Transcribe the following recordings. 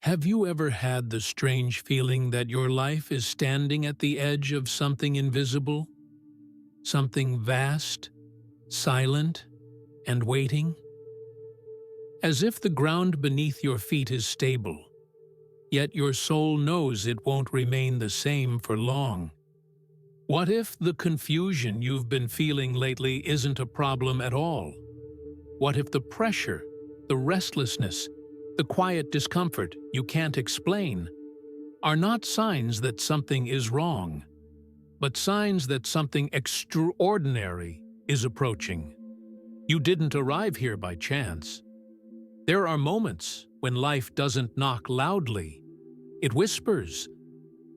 Have you ever had the strange feeling that your life is standing at the edge of something invisible? Something vast, silent, and waiting? As if the ground beneath your feet is stable, yet your soul knows it won't remain the same for long. What if the confusion you've been feeling lately isn't a problem at all? What if the pressure, the restlessness, the quiet discomfort you can't explain are not signs that something is wrong, but signs that something extraordinary is approaching? You didn't arrive here by chance. There are moments when life doesn't knock loudly. It whispers,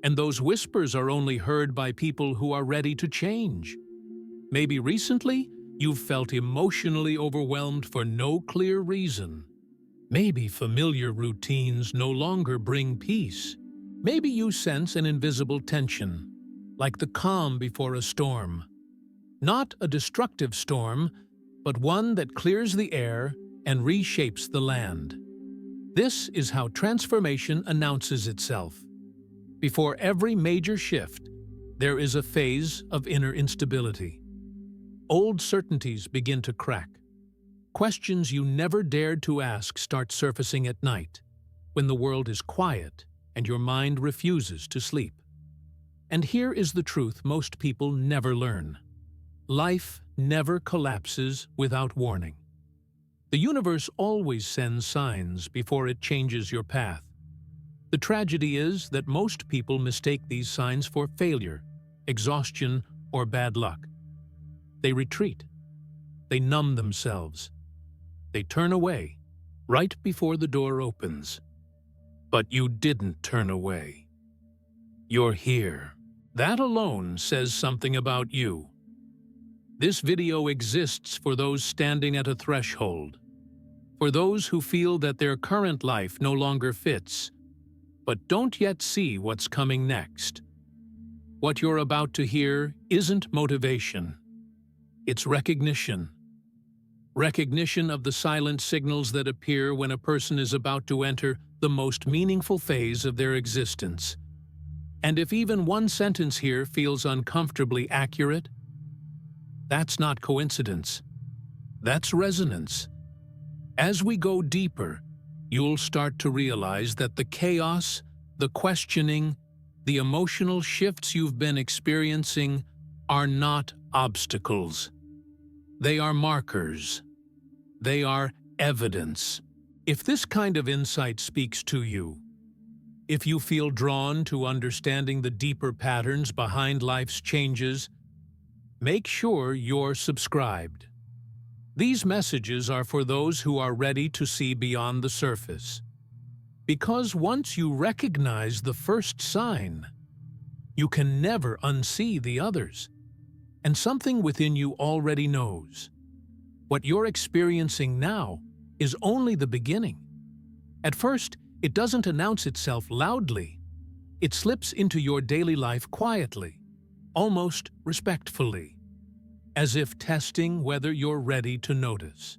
and those whispers are only heard by people who are ready to change. Maybe recently, you've felt emotionally overwhelmed for no clear reason. Maybe familiar routines no longer bring peace. Maybe you sense an invisible tension, like the calm before a storm. Not a destructive storm, but one that clears the air and reshapes the land. This is how transformation announces itself. Before every major shift, there is a phase of inner instability. Old certainties begin to crack. Questions you never dared to ask start surfacing at night, when the world is quiet and your mind refuses to sleep. And here is the truth most people never learn. Life never collapses without warning. The universe always sends signs before it changes your path. The tragedy is that most people mistake these signs for failure, exhaustion, or bad luck. They retreat. They numb themselves. They turn away, right before the door opens. But you didn't turn away. You're here. That alone says something about you. This video exists for those standing at a threshold, for those who feel that their current life no longer fits, but don't yet see what's coming next. What you're about to hear isn't motivation. It's recognition. Recognition of the silent signals that appear when a person is about to enter the most meaningful phase of their existence. And if even one sentence here feels uncomfortably accurate, that's not coincidence. That's resonance. As we go deeper, you'll start to realize that the chaos, the questioning, the emotional shifts you've been experiencing are not obstacles. They are markers. They are evidence. If this kind of insight speaks to you, if you feel drawn to understanding the deeper patterns behind life's changes, make sure you're subscribed. These messages are for those who are ready to see beyond the surface. Because once you recognize the first sign, you can never unsee the others. And something within you already knows. What you're experiencing now is only the beginning. At first, it doesn't announce itself loudly. It slips into your daily life quietly, almost respectfully, as if testing whether you're ready to notice.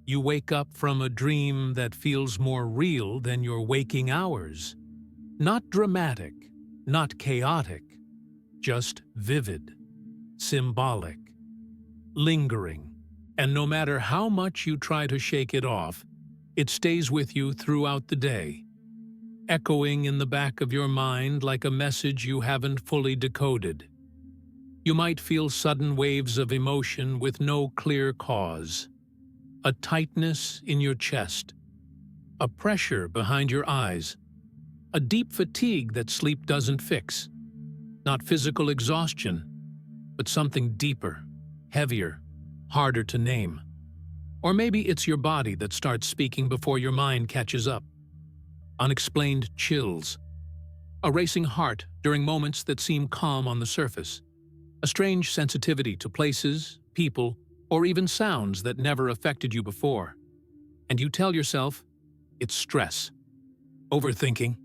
You wake up from a dream that feels more real than your waking hours. Not dramatic, not chaotic, just vivid, symbolic, lingering. And no matter how much you try to shake it off, it stays with you throughout the day, echoing in the back of your mind like a message you haven't fully decoded. You might feel sudden waves of emotion with no clear cause. A tightness in your chest, a pressure behind your eyes, a deep fatigue that sleep doesn't fix. Not physical exhaustion, but something deeper, heavier, harder to name. Or maybe it's your body that starts speaking before your mind catches up. Unexplained chills, a racing heart during moments that seem calm on the surface, a strange sensitivity to places, people, or even sounds that never affected you before. And you tell yourself, it's stress, overthinking,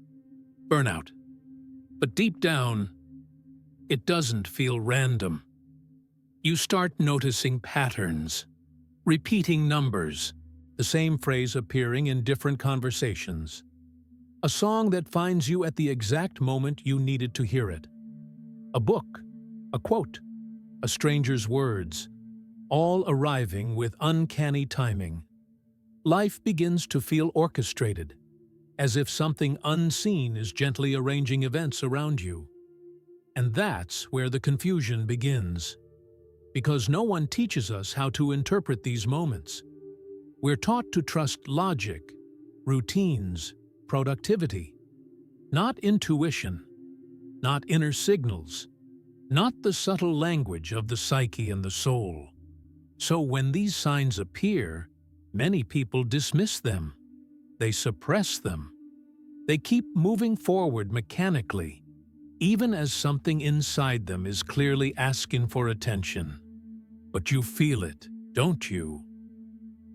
burnout. But deep down, it doesn't feel random. You start noticing patterns, repeating numbers, the same phrase appearing in different conversations. A song that finds you at the exact moment you needed to hear it. A book, a quote, a stranger's words, all arriving with uncanny timing. Life begins to feel orchestrated, as if something unseen is gently arranging events around you. And that's where the confusion begins, because no one teaches us how to interpret these moments. We're taught to trust logic, routines, productivity, not intuition, not inner signals, not the subtle language of the psyche and the soul. So when these signs appear, many people dismiss them. They suppress them. They keep moving forward mechanically, even as something inside them is clearly asking for attention. But you feel it, don't you?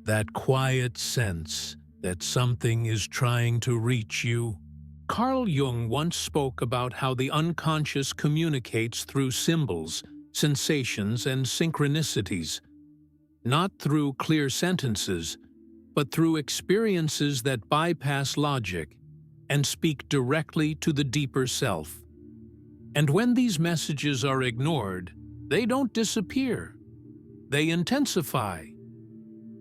That quiet sense that something is trying to reach you. Carl Jung once spoke about how the unconscious communicates through symbols, sensations, and synchronicities, not through clear sentences, but through experiences that bypass logic and speak directly to the deeper self. And when these messages are ignored, they don't disappear. They intensify.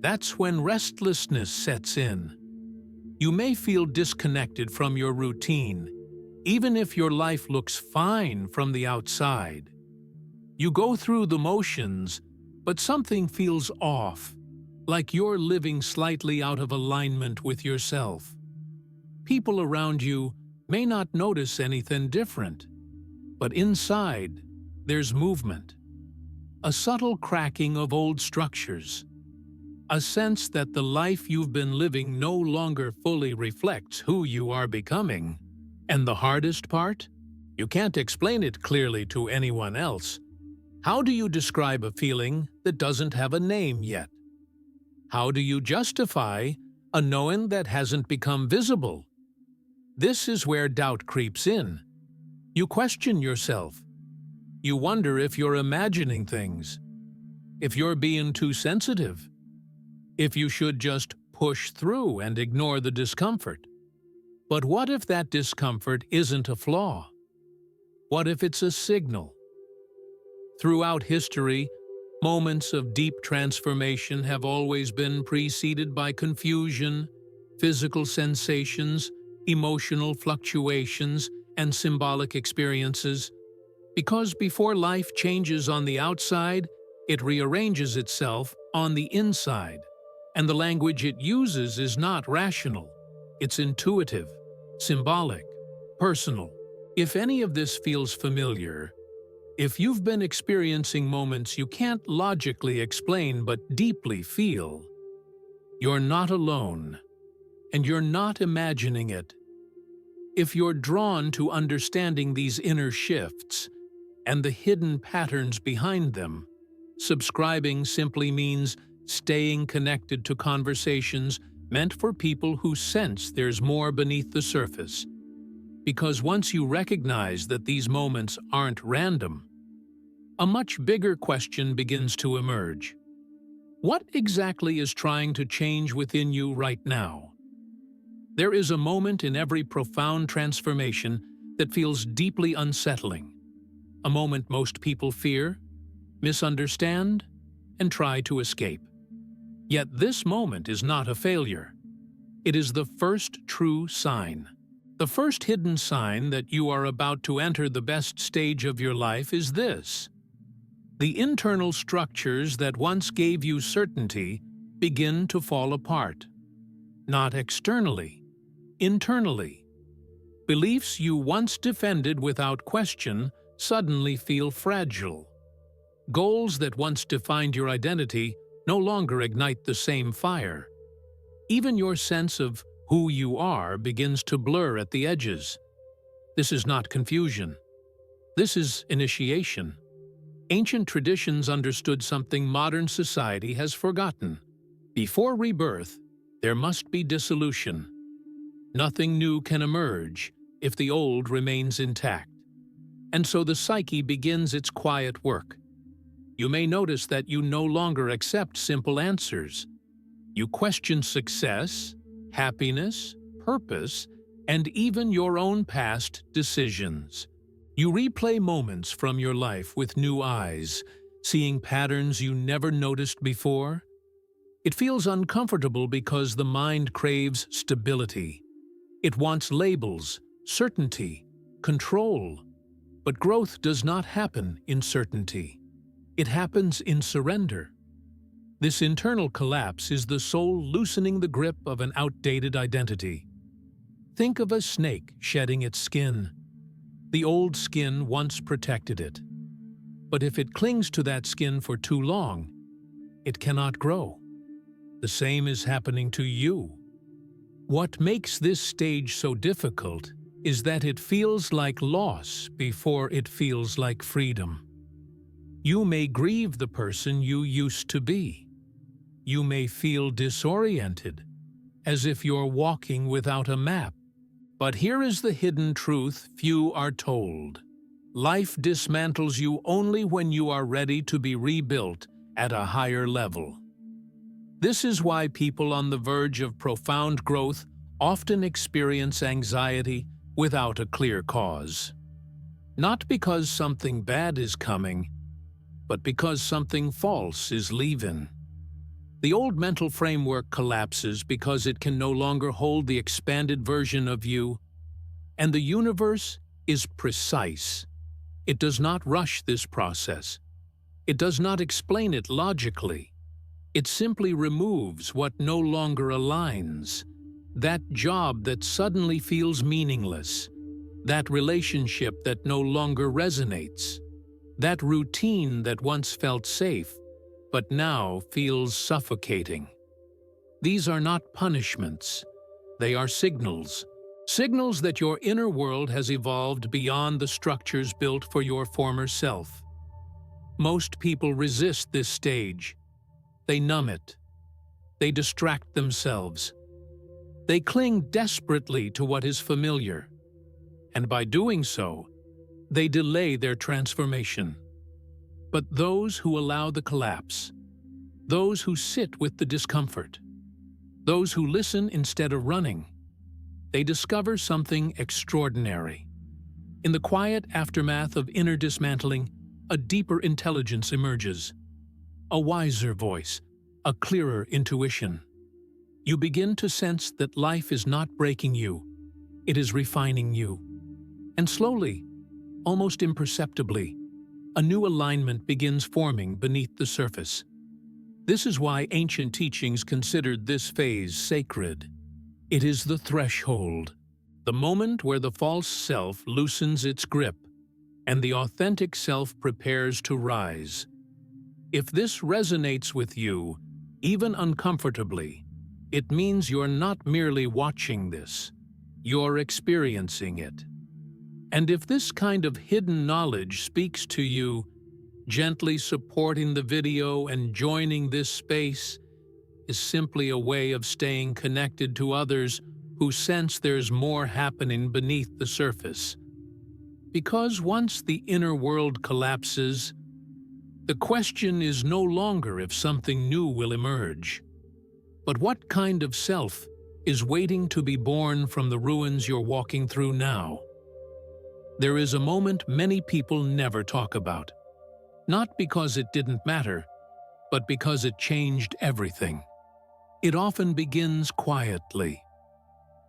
That's when restlessness sets in. You may feel disconnected from your routine, even if your life looks fine from the outside. You go through the motions, but something feels off, like you're living slightly out of alignment with yourself. People around you may not notice anything different, but inside, there's movement. A subtle cracking of old structures. A sense that the life you've been living no longer fully reflects who you are becoming. And the hardest part? You can't explain it clearly to anyone else. How do you describe a feeling that doesn't have a name yet? How do you justify a knowing that hasn't become visible? This is where doubt creeps in. You question yourself. You wonder if you're imagining things, if you're being too sensitive, if you should just push through and ignore the discomfort. But what if that discomfort isn't a flaw? What if it's a signal? Throughout history, moments of deep transformation have always been preceded by confusion, physical sensations, emotional fluctuations, and symbolic experiences. Because before life changes on the outside, it rearranges itself on the inside. And the language it uses is not rational. It's intuitive, symbolic, personal. If any of this feels familiar, if you've been experiencing moments you can't logically explain but deeply feel, you're not alone, and you're not imagining it. If you're drawn to understanding these inner shifts and the hidden patterns behind them, subscribing simply means staying connected to conversations meant for people who sense there's more beneath the surface. Because once you recognize that these moments aren't random, a much bigger question begins to emerge. What exactly is trying to change within you right now? There is a moment in every profound transformation that feels deeply unsettling. A moment most people fear, misunderstand, and try to escape. Yet this moment is not a failure. It is the first true sign. The first hidden sign that you are about to enter the best stage of your life is this. The internal structures that once gave you certainty begin to fall apart. Not externally, internally. Beliefs you once defended without question suddenly feel fragile. Goals that once defined your identity no longer ignite the same fire. Even your sense of who you are begins to blur at the edges. This is not confusion. This is initiation. Ancient traditions understood something modern society has forgotten. Before rebirth, there must be dissolution. Nothing new can emerge if the old remains intact. And so the psyche begins its quiet work. You may notice that you no longer accept simple answers. You question success, happiness, purpose, and even your own past decisions. You replay moments from your life with new eyes, seeing patterns you never noticed before. It feels uncomfortable because the mind craves stability. It wants labels, certainty, control. But growth does not happen in certainty. It happens in surrender. This internal collapse is the soul loosening the grip of an outdated identity. Think of a snake shedding its skin. The old skin once protected it. But if it clings to that skin for too long, it cannot grow. The same is happening to you. What makes this stage so difficult is that it feels like loss before it feels like freedom. You may grieve the person you used to be. You may feel disoriented, as if you're walking without a map. But here is the hidden truth few are told. Life dismantles you only when you are ready to be rebuilt at a higher level. This is why people on the verge of profound growth often experience anxiety without a clear cause. Not because something bad is coming, but because something false is leaving. The old mental framework collapses because it can no longer hold the expanded version of you, and the universe is precise. It does not rush this process. It does not explain it logically. It simply removes what no longer aligns. That job that suddenly feels meaningless. That relationship that no longer resonates. That routine that once felt safe, but now feels suffocating. These are not punishments. They are signals. Signals that your inner world has evolved beyond the structures built for your former self. Most people resist this stage. They numb it. They distract themselves. They cling desperately to what is familiar. And by doing so, they delay their transformation. But those who allow the collapse, those who sit with the discomfort, those who listen instead of running, they discover something extraordinary. In the quiet aftermath of inner dismantling, a deeper intelligence emerges, a wiser voice, a clearer intuition. You begin to sense that life is not breaking you, it is refining you. And slowly, almost imperceptibly, a new alignment begins forming beneath the surface. This is why ancient teachings considered this phase sacred. It is the threshold, the moment where the false self loosens its grip and the authentic self prepares to rise. If this resonates with you, even uncomfortably, it means you're not merely watching this, you're experiencing it. And if this kind of hidden knowledge speaks to you, gently supporting the video and joining this space is simply a way of staying connected to others who sense there's more happening beneath the surface. Because once the inner world collapses, the question is no longer if something new will emerge, but what kind of self is waiting to be born from the ruins you're walking through now. There is a moment many people never talk about, not because it didn't matter, but because it changed everything. It often begins quietly.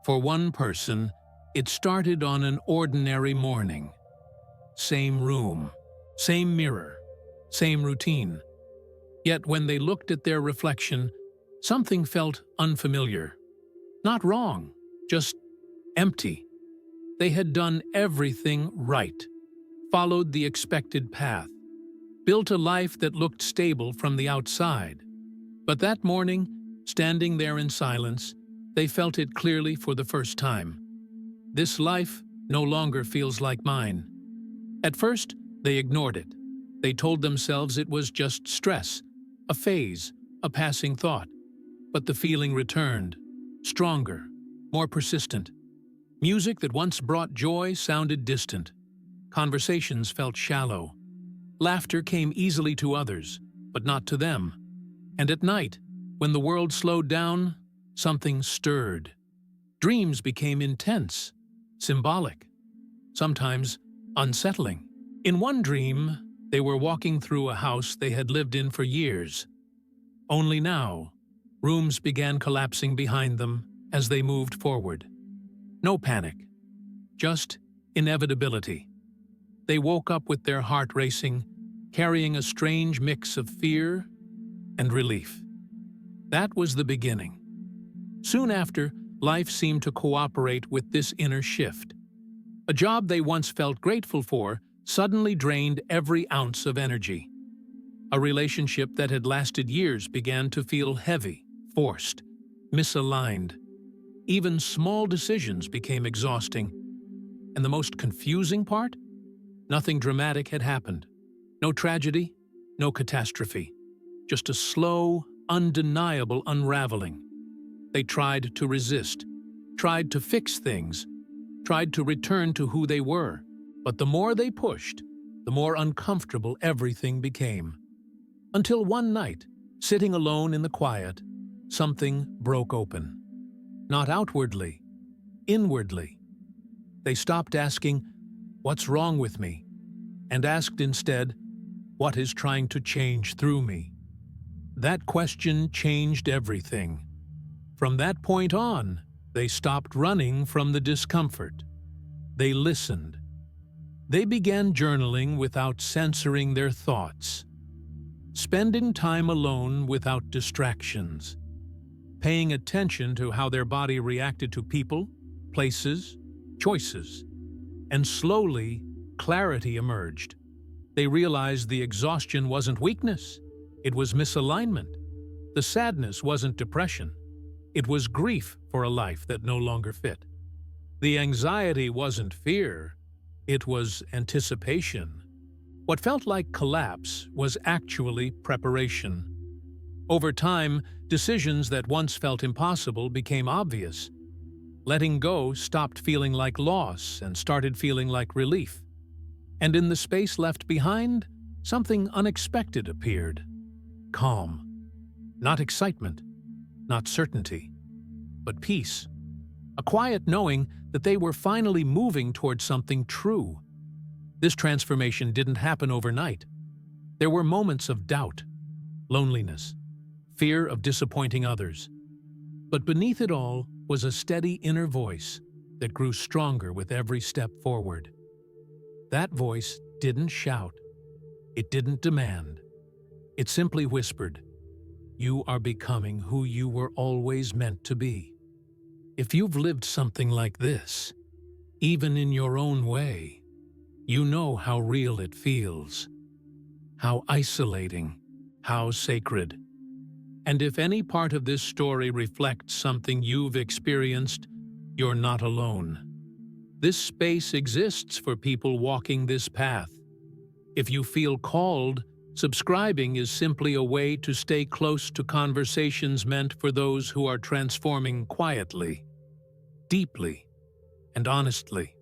For one person, it started on an ordinary morning. Same room, same mirror, same routine. Yet when they looked at their reflection, something felt unfamiliar. Not wrong, just empty. They had done everything right, followed the expected path, built a life that looked stable from the outside. But that morning, standing there in silence, they felt it clearly for the first time. This life no longer feels like mine. At first, they ignored it. They told themselves it was just stress, a phase, a passing thought. But the feeling returned, stronger, more persistent. Music that once brought joy sounded distant. Conversations felt shallow. Laughter came easily to others, but not to them. And at night, when the world slowed down, something stirred. Dreams became intense, symbolic, sometimes unsettling. In one dream, they were walking through a house they had lived in for years. Only now, rooms began collapsing behind them as they moved forward. No panic, just inevitability. They woke up with their heart racing, carrying a strange mix of fear and relief. That was the beginning. Soon after, life seemed to cooperate with this inner shift. A job they once felt grateful for suddenly drained every ounce of energy. A relationship that had lasted years began to feel heavy, forced, misaligned. Even small decisions became exhausting. And the most confusing part? Nothing dramatic had happened. No tragedy, no catastrophe. Just a slow, undeniable unraveling. They tried to resist, tried to fix things, tried to return to who they were. But the more they pushed, the more uncomfortable everything became. Until one night, sitting alone in the quiet, something broke open. Not outwardly, inwardly. They stopped asking, "What's wrong with me?" and asked instead, "What is trying to change through me?" That question changed everything. From that point on, they stopped running from the discomfort. They listened. They began journaling without censoring their thoughts, spending time alone without distractions, paying attention to how their body reacted to people, places, choices. And slowly, clarity emerged. They realized the exhaustion wasn't weakness, it was misalignment. The sadness wasn't depression, it was grief for a life that no longer fit. The anxiety wasn't fear, it was anticipation. What felt like collapse was actually preparation. Over time, decisions that once felt impossible became obvious. Letting go stopped feeling like loss and started feeling like relief. And in the space left behind, something unexpected appeared. Calm. Not excitement, not certainty, but peace. A quiet knowing that they were finally moving toward something true. This transformation didn't happen overnight. There were moments of doubt, loneliness, fear of disappointing others. But beneath it all was a steady inner voice that grew stronger with every step forward. That voice didn't shout. It didn't demand. It simply whispered, "You are becoming who you were always meant to be." If you've lived something like this, even in your own way, you know how real it feels, how isolating, how sacred. And if any part of this story reflects something you've experienced, you're not alone. This space exists for people walking this path. If you feel called, subscribing is simply a way to stay close to conversations meant for those who are transforming quietly, deeply, and honestly.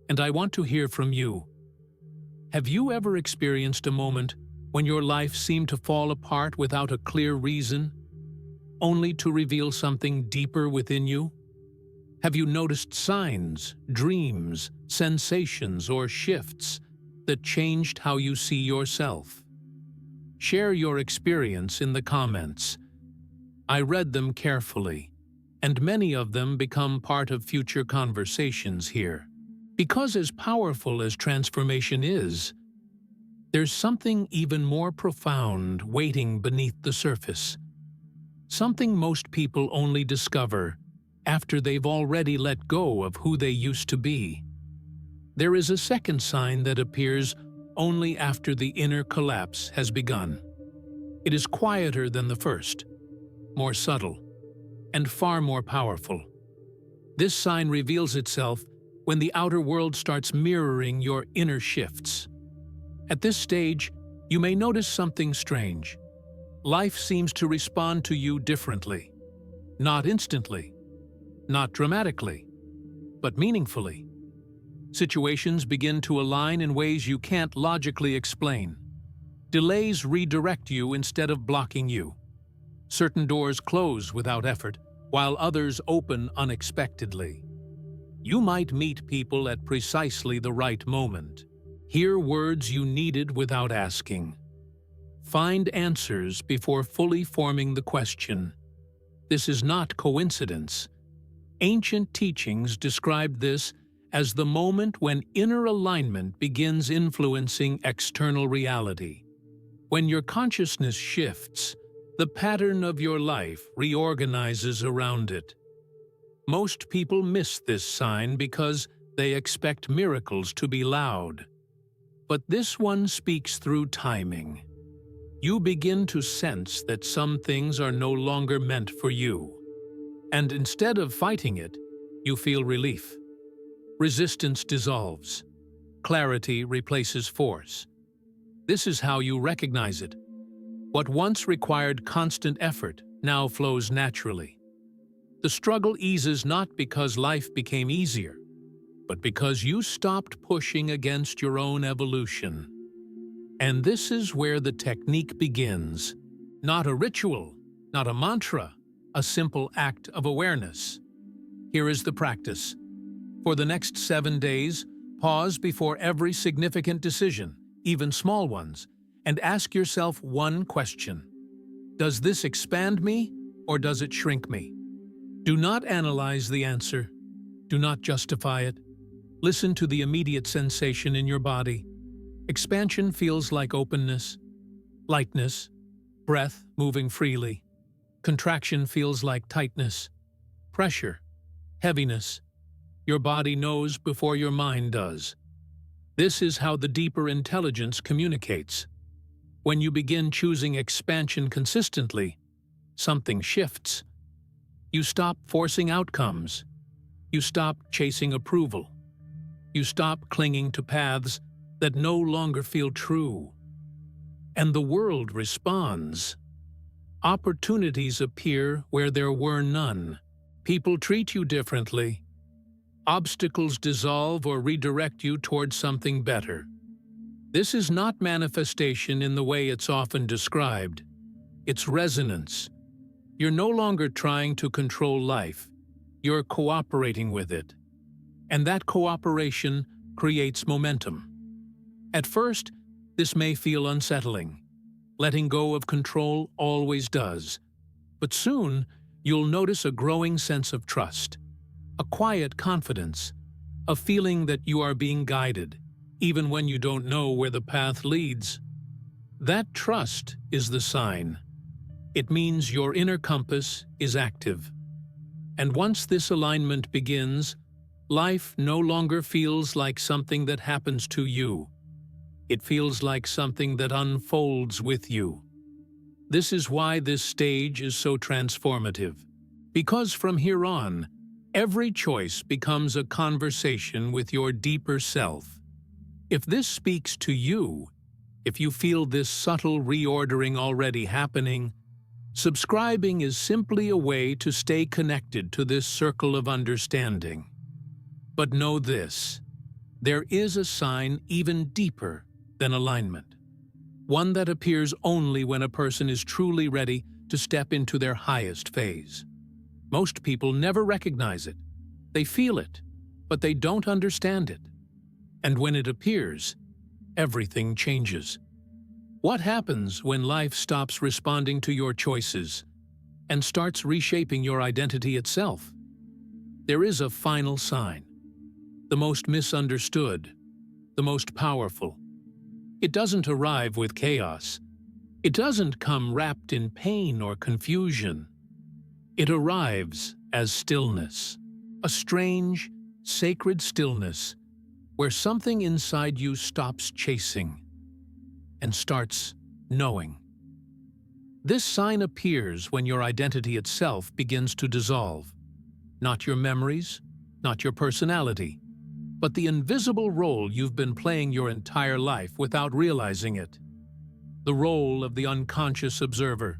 And I want to hear from you. Have you ever experienced a moment when your life seemed to fall apart without a clear reason, only to reveal something deeper within you? Have you noticed signs, dreams, sensations, or shifts that changed how you see yourself? Share your experience in the comments. I read them carefully, and many of them become part of future conversations here. Because as powerful as transformation is, there's something even more profound waiting beneath the surface. Something most people only discover after they've already let go of who they used to be. There is a second sign that appears only after the inner collapse has begun. It is quieter than the first, more subtle, and far more powerful. This sign reveals itself when the outer world starts mirroring your inner shifts. At this stage, you may notice something strange. Life seems to respond to you differently. Not instantly, not dramatically, but meaningfully. Situations begin to align in ways you can't logically explain. Delays redirect you instead of blocking you. Certain doors close without effort, while others open unexpectedly. You might meet people at precisely the right moment, hear words you needed without asking, find answers before fully forming the question. This is not coincidence. Ancient teachings described this as the moment when inner alignment begins influencing external reality. When your consciousness shifts, the pattern of your life reorganizes around it. Most people miss this sign because they expect miracles to be loud. But this one speaks through timing. You begin to sense that some things are no longer meant for you. And instead of fighting it, you feel relief. Resistance dissolves. Clarity replaces force. This is how you recognize it. What once required constant effort now flows naturally. The struggle eases not because life became easier, but because you stopped pushing against your own evolution. And this is where the technique begins. Not a ritual, not a mantra, a simple act of awareness. Here is the practice. For the next 7 days, pause before every significant decision, even small ones, and ask yourself one question. Does this expand me or does it shrink me? Do not analyze the answer. Do not justify it. Listen to the immediate sensation in your body. Expansion feels like openness, lightness, breath moving freely. Contraction feels like tightness, pressure, heaviness. Your body knows before your mind does. This is how the deeper intelligence communicates. When you begin choosing expansion consistently, something shifts. You stop forcing outcomes. You stop chasing approval. You stop clinging to paths that no longer feel true. And the world responds. Opportunities appear where there were none. People treat you differently. Obstacles dissolve or redirect you towards something better. This is not manifestation in the way it's often described. It's resonance. You're no longer trying to control life. You're cooperating with it. And that cooperation creates momentum. At first, this may feel unsettling. Letting go of control always does. But soon, you'll notice a growing sense of trust, a quiet confidence, a feeling that you are being guided, even when you don't know where the path leads. That trust is the sign. It means your inner compass is active. And once this alignment begins, life no longer feels like something that happens to you. It feels like something that unfolds with you. This is why this stage is so transformative. Because from here on, every choice becomes a conversation with your deeper self. If this speaks to you, if you feel this subtle reordering already happening, subscribing is simply a way to stay connected to this circle of understanding. But know this, there is a sign even deeper than alignment. One that appears only when a person is truly ready to step into their highest phase. Most people never recognize it. They feel it, but they don't understand it. And when it appears, everything changes. What happens when life stops responding to your choices and starts reshaping your identity itself? There is a final sign, the most misunderstood, the most powerful. It doesn't arrive with chaos. It doesn't come wrapped in pain or confusion. It arrives as stillness, a strange, sacred stillness where something inside you stops chasing and starts knowing. This sign appears when your identity itself begins to dissolve. Not your memories, not your personality, but the invisible role you've been playing your entire life without realizing it. The role of the unconscious observer.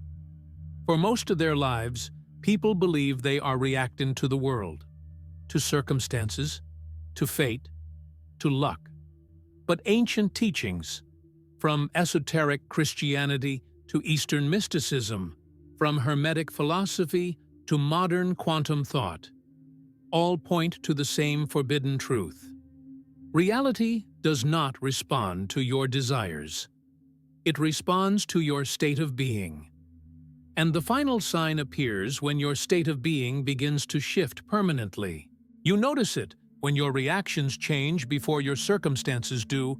For most of their lives, people believe they are reacting to the world, to circumstances, to fate, to luck. But ancient teachings, from esoteric Christianity to Eastern mysticism, from Hermetic philosophy to modern quantum thought, all point to the same forbidden truth. Reality does not respond to your desires. It responds to your state of being. And the final sign appears when your state of being begins to shift permanently. You notice it when your reactions change before your circumstances do,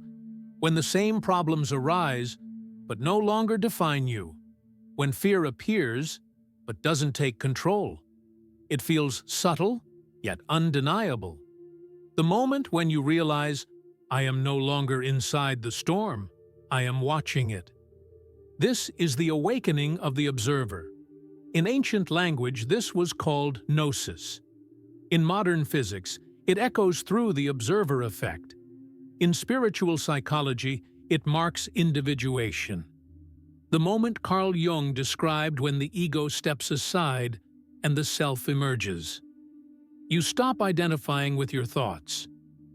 when the same problems arise but no longer define you, when fear appears but doesn't take control. It feels subtle, yet undeniable. The moment when you realize, I am no longer inside the storm, I am watching it. This is the awakening of the observer. In ancient language, this was called gnosis. In modern physics, it echoes through the observer effect. In spiritual psychology, it marks individuation. The moment Carl Jung described when the ego steps aside and the self emerges. You stop identifying with your thoughts.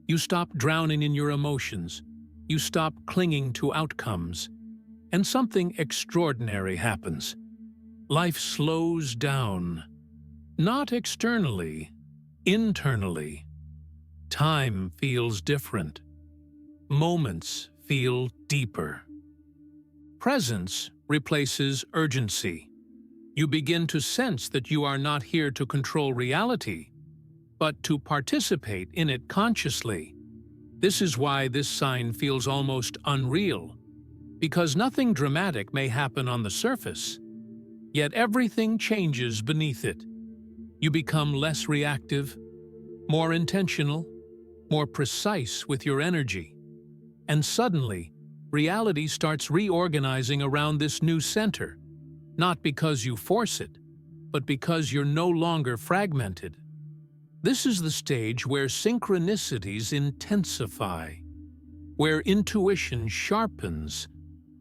You stop drowning in your emotions. You stop clinging to outcomes. And something extraordinary happens. Life slows down. Not externally, internally. Time feels different. Moments feel deeper. Presence replaces urgency. You begin to sense that you are not here to control reality, but to participate in it consciously. This is why this sign feels almost unreal, because nothing dramatic may happen on the surface, yet everything changes beneath it. You become less reactive, more intentional, more precise with your energy. And suddenly, reality starts reorganizing around this new center, not because you force it, but because you're no longer fragmented. This is the stage where synchronicities intensify, where intuition sharpens,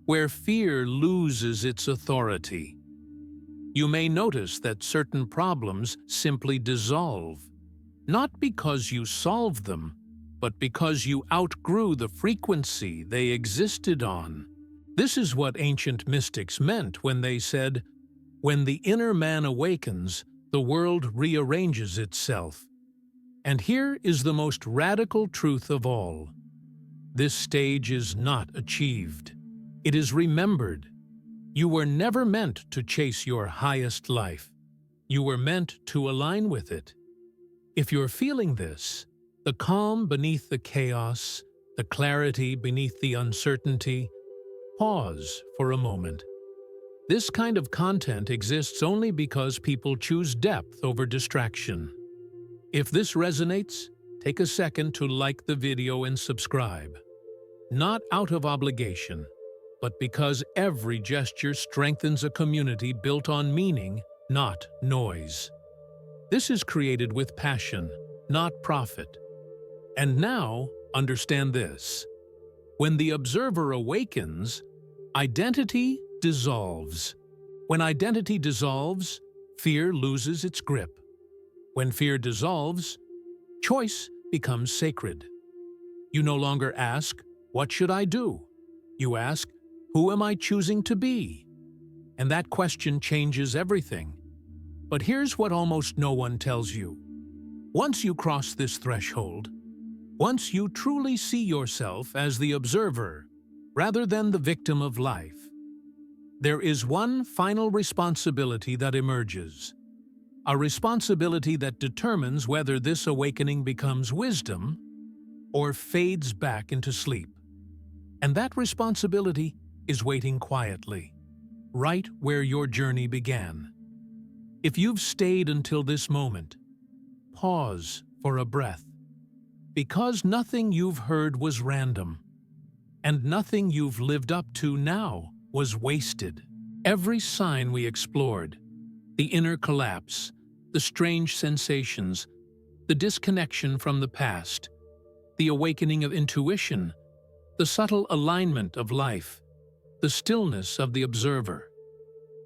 where fear loses its authority. You may notice that certain problems simply dissolve, not because you solved them, but because you outgrew the frequency they existed on. This is what ancient mystics meant when they said, "When the inner man awakens, the world rearranges itself." And here is the most radical truth of all. This stage is not achieved. It is remembered. You were never meant to chase your highest life. You were meant to align with it. If you're feeling this, the calm beneath the chaos, the clarity beneath the uncertainty, pause for a moment. This kind of content exists only because people choose depth over distraction. If this resonates, take a second to like the video and subscribe. Not out of obligation, but because every gesture strengthens a community built on meaning, not noise. This is created with passion, not profit. And now, understand this. When the observer awakens, identity dissolves. When identity dissolves, fear loses its grip. When fear dissolves, choice becomes sacred. You no longer ask, "What should I do?" You ask, "Who am I choosing to be?" And that question changes everything. But here's what almost no one tells you. Once you cross this threshold, once you truly see yourself as the observer rather than the victim of life, there is one final responsibility that emerges. A responsibility that determines whether this awakening becomes wisdom or fades back into sleep. And that responsibility is waiting quietly, right where your journey began. If you've stayed until this moment, pause for a breath. Because nothing you've heard was random, and nothing you've lived up to now was wasted. Every sign we explored, the inner collapse, the strange sensations, the disconnection from the past, the awakening of intuition, the subtle alignment of life, the stillness of the observer.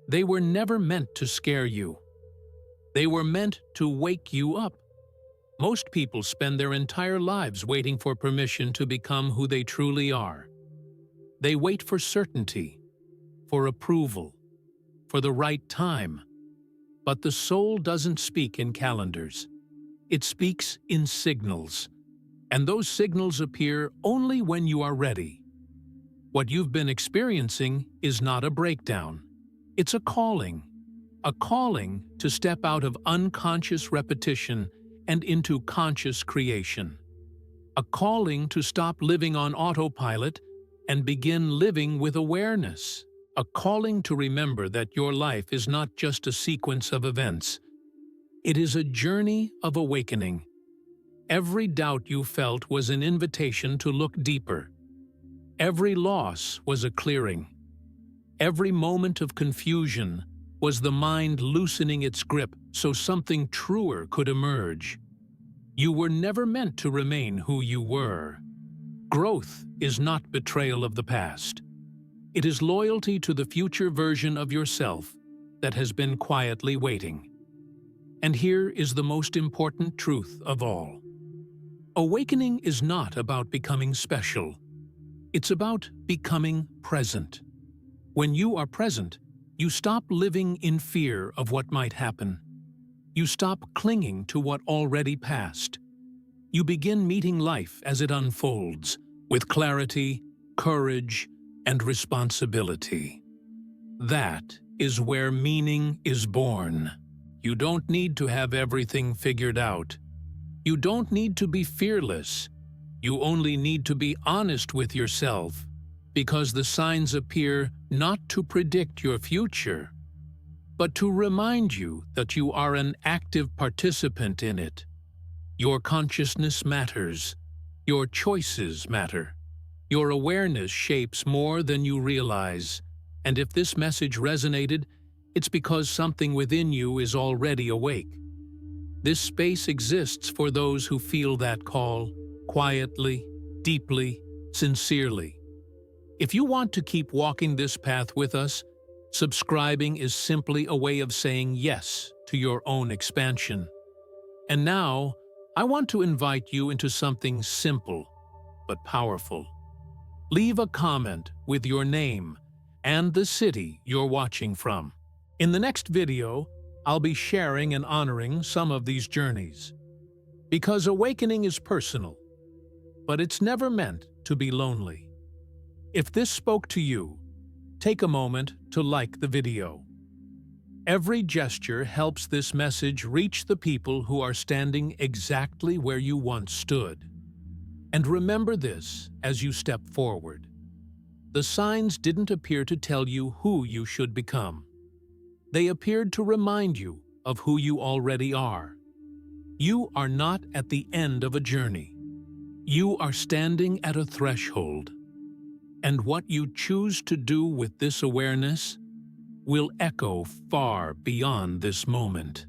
They were never meant to scare you. They were meant to wake you up. Most people spend their entire lives waiting for permission to become who they truly are. They wait for certainty, for approval, for the right time. But the soul doesn't speak in calendars. It speaks in signals, and those signals appear only when you are ready. What you've been experiencing is not a breakdown. It's a calling to step out of unconscious repetition and into conscious creation. A calling to stop living on autopilot and begin living with awareness. A calling to remember that your life is not just a sequence of events. It is a journey of awakening. Every doubt you felt was an invitation to look deeper. Every loss was a clearing. Every moment of confusion was the mind loosening its grip so something truer could emerge. You were never meant to remain who you were. Growth is not betrayal of the past. It is loyalty to the future version of yourself that has been quietly waiting. And here is the most important truth of all. Awakening is not about becoming special. It's about becoming present. When you are present, you stop living in fear of what might happen. You stop clinging to what already passed. You begin meeting life as it unfolds, with clarity, courage, and responsibility. That is where meaning is born. You don't need to have everything figured out. You don't need to be fearless. You only need to be honest with yourself, because the signs appear not to predict your future, but to remind you that you are an active participant in it. Your consciousness matters. Your choices matter. Your awareness shapes more than you realize. And if this message resonated, it's because something within you is already awake. This space exists for those who feel that call, quietly, deeply, sincerely. If you want to keep walking this path with us, subscribing is simply a way of saying yes to your own expansion. And now, I want to invite you into something simple but powerful. Leave a comment with your name and the city you're watching from. In the next video, I'll be sharing and honoring some of these journeys. Because awakening is personal, but it's never meant to be lonely. If this spoke to you, take a moment to like the video. Every gesture helps this message reach the people who are standing exactly where you once stood. And remember this as you step forward. The signs didn't appear to tell you who you should become. They appeared to remind you of who you already are. You are not at the end of a journey. You are standing at a threshold. And what you choose to do with this awareness will echo far beyond this moment.